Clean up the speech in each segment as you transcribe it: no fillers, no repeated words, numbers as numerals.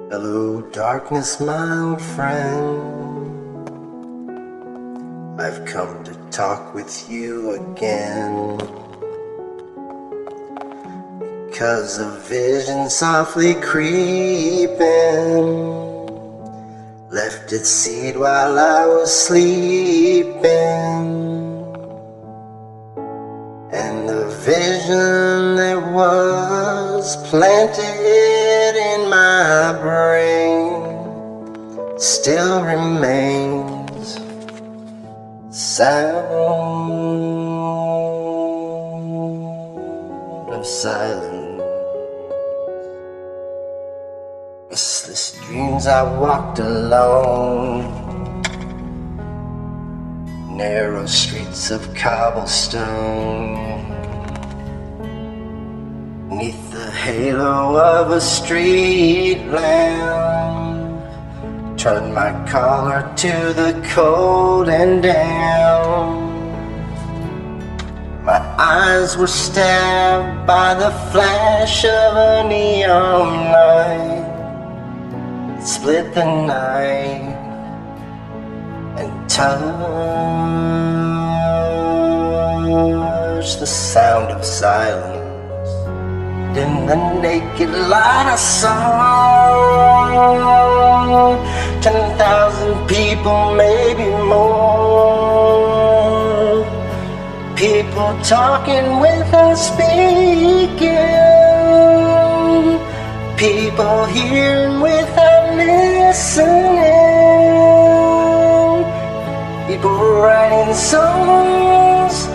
Hello, darkness, my old friend. I've come to talk with you again, because a vision softly creeping left its seed while I was sleeping. And the vision that was planted in my brain still remains. Sound of silence. Restless dreams I walked alone, narrow streets of cobblestone, neath the halo of a street lamp. Turned my collar to the cold and damp. My eyes were stabbed by the flash of a neon light. It split the night and touched the sound of silence. In the naked light I saw 10,000 people, maybe more. People talking without speaking, people hearing without listening, people writing songs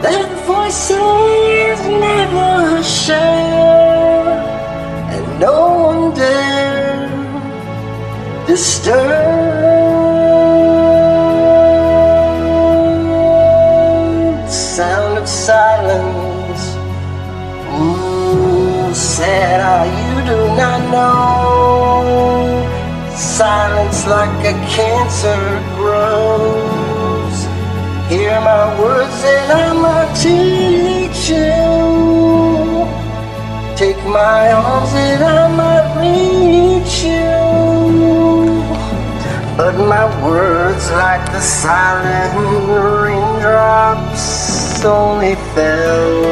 that voices never share, and no one dare disturb. The sound of silence. Ooh, said you do not know. Silence like a cancer grows. Hear my words that I might teach you. Take my arms that I might reach you. But my words, like the silent raindrops, only fell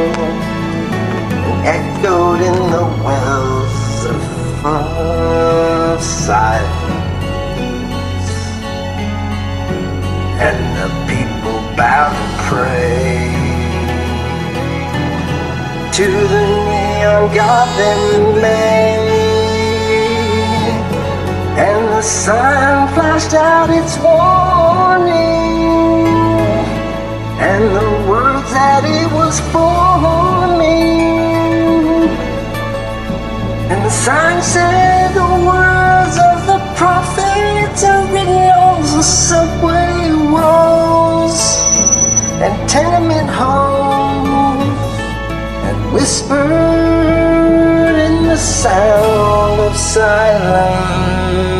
and echoed in the wells of silence. And the people bowed and prayed to the neon god that made, and the sun flashed out its warning, and the words that it was forming. And the sign said the words of the prophets are written on the subway walls and tenement halls, and whispered in the sound of silence.